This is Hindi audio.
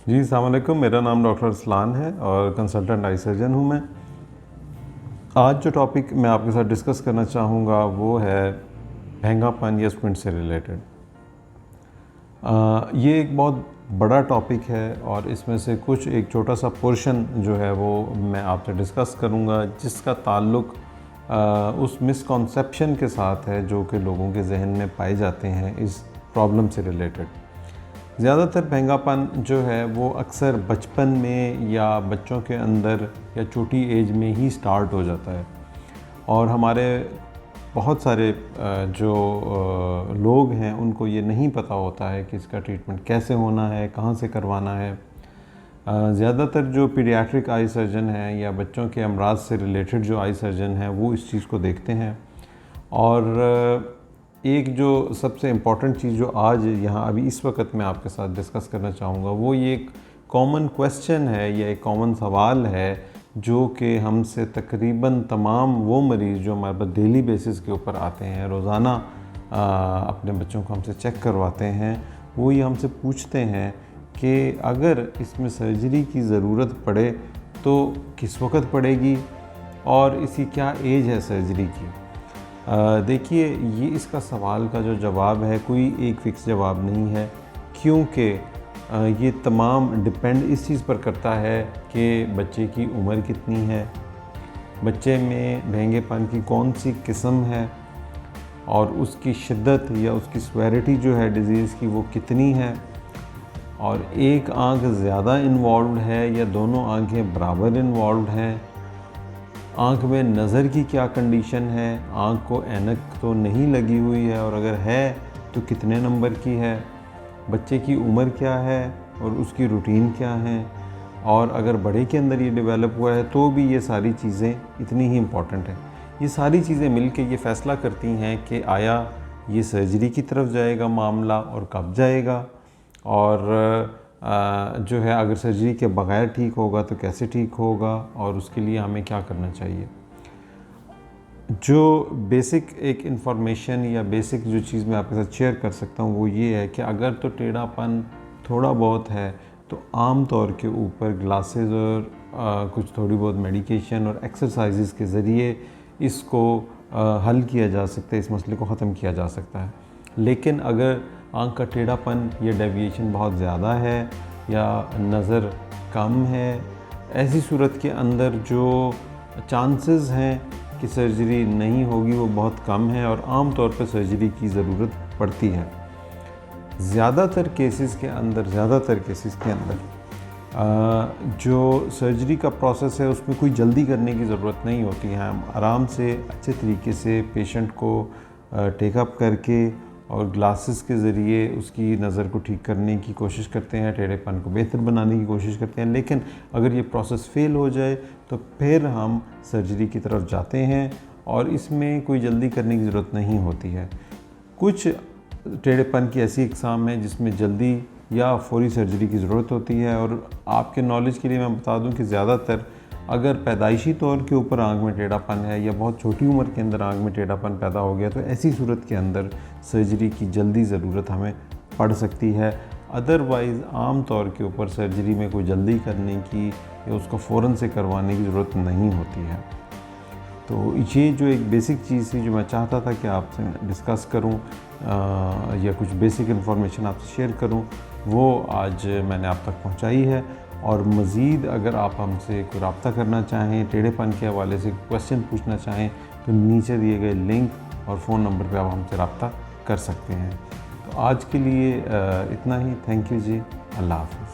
जी, अस्सलाम वालेकुम। मेरा नाम डॉक्टर अरसलान है और कंसल्टेंट आई सर्जन हूँ मैं। आज जो टॉपिक मैं आपके साथ डिस्कस करना चाहूँगा वो है महंगापन या स्क्विंट से रिलेटेड। ये एक बहुत बड़ा टॉपिक है और इसमें से कुछ एक छोटा सा पोर्शन जो है वो मैं आपसे डिस्कस करूँगा, जिसका ताल्लुक़ उस मिसकॉन्सेप्शन के साथ है जो कि लोगों के जहन में पाए जाते हैं इस प्रॉब्लम से रिलेटेड। ज़्यादातर महंगापन जो है वो अक्सर बचपन में या बच्चों के अंदर या छोटी एज में ही स्टार्ट हो जाता है और हमारे बहुत सारे जो लोग हैं उनको ये नहीं पता होता है कि इसका ट्रीटमेंट कैसे होना है, कहाँ से करवाना है। ज़्यादातर जो पीडियाट्रिक आई सर्जन हैं या बच्चों के अमराज से रिलेटेड जो आई सर्जन हैं वो इस चीज़ को देखते हैं। और एक जो सबसे इम्पॉर्टेंट चीज़ जो आज यहाँ अभी इस वक्त मैं आपके साथ डिस्कस करना चाहूँगा वो ये एक कॉमन क्वेश्चन है या एक कॉमन सवाल है जो कि हमसे तकरीबन तमाम वो मरीज़ जो हमारे पास डेली बेसिस के ऊपर आते हैं, रोज़ाना अपने बच्चों को हमसे चेक करवाते हैं, वो ये हमसे पूछते हैं कि अगर इसमें सर्जरी की ज़रूरत पड़े तो किस वक्त पड़ेगी और इसकी क्या एज है सर्जरी की। देखिए, ये इसका सवाल का जो जवाब है कोई एक फ़िक्स जवाब नहीं है, क्योंकि ये तमाम डिपेंड इस चीज़ पर करता है कि बच्चे की उम्र कितनी है, बच्चे में महंगेपन की कौन सी किस्म है और उसकी शिद्दत या उसकी सेवेरिटी जो है डिज़ीज़ की वो कितनी है, और एक आंख ज़्यादा इन्वॉल्व्ड है या दोनों आंखें बराबर इन्वॉल्व्ड हैं, आँख में नज़र की क्या कंडीशन है, आँख को ऐनक तो नहीं लगी हुई है और अगर है तो कितने नंबर की है, बच्चे की उम्र क्या है और उसकी रूटीन क्या है, और अगर बड़े के अंदर ये डेवलप हुआ है तो भी ये सारी चीज़ें इतनी ही इम्पॉर्टेंट हैं। ये सारी चीज़ें मिलके ये फ़ैसला करती हैं कि आया ये सर्जरी की तरफ जाएगा मामला और कब जाएगा, और जो है अगर सर्जरी के बग़ैर ठीक होगा तो कैसे ठीक होगा और उसके लिए हमें क्या करना चाहिए। जो बेसिक एक इन्फॉर्मेशन या बेसिक जो चीज़ मैं आपके साथ शेयर कर सकता हूँ वो ये है कि अगर तो टेढ़ापन थोड़ा बहुत है तो आम तौर के ऊपर ग्लासेस और कुछ थोड़ी बहुत मेडिकेशन और एक्सरसाइजेस के ज़रिए इसको हल किया जा सकता है, इस मसले को ख़त्म किया जा सकता है। लेकिन अगर आँख का टेढ़ापन या डेविएशन बहुत ज़्यादा है या नज़र कम है, ऐसी सूरत के अंदर जो चांसेस हैं कि सर्जरी नहीं होगी वो बहुत कम है और आम तौर पर सर्जरी की ज़रूरत पड़ती है। ज़्यादातर केसेस के अंदर जो सर्जरी का प्रोसेस है उसमें कोई जल्दी करने की ज़रूरत नहीं होती है। हम आराम से अच्छे तरीके से पेशेंट को टेकअप करके और ग्लासेस के ज़रिए उसकी नज़र को ठीक करने की कोशिश करते हैं, टेढ़ेपन को बेहतर बनाने की कोशिश करते हैं। लेकिन अगर ये प्रोसेस फ़ेल हो जाए तो फिर हम सर्जरी की तरफ जाते हैं और इसमें कोई जल्दी करने की ज़रूरत नहीं होती है। कुछ टेढ़ेपन की ऐसी इकसाम है जिसमें जल्दी या फौरी सर्जरी की ज़रूरत होती है, और आपके नॉलेज के लिए मैं बता दूं कि ज़्यादातर अगर पैदाइशी तौर के ऊपर आँख में टेढ़ापन है या बहुत छोटी उम्र के अंदर आँख में टेढ़ापन पैदा हो गया तो ऐसी सूरत के अंदर सर्जरी की जल्दी ज़रूरत हमें पड़ सकती है। अदरवाइज़ आम तौर के ऊपर सर्जरी में कोई जल्दी करने की या उसको फ़ौरन से करवाने की ज़रूरत नहीं होती है। तो ये जो एक बेसिक चीज़ थी जो मैं चाहता था कि आपसे डिस्कस करूं या कुछ बेसिक इन्फॉर्मेशन आपसे शेयर करूं, वो आज मैंने आप तक पहुंचाई है। और मज़ीद अगर आप हमसे कोई रब्ता करना चाहें, टेढ़ेपन के हवाले से क्वेश्चन पूछना चाहें तो नीचे दिए गए लिंक और फ़ोन नंबर पर आप हमसे रब्ता कर सकते हैं। तो आज के लिए इतना ही। थैंक यू जी। अल्लाह हाफ़िज़।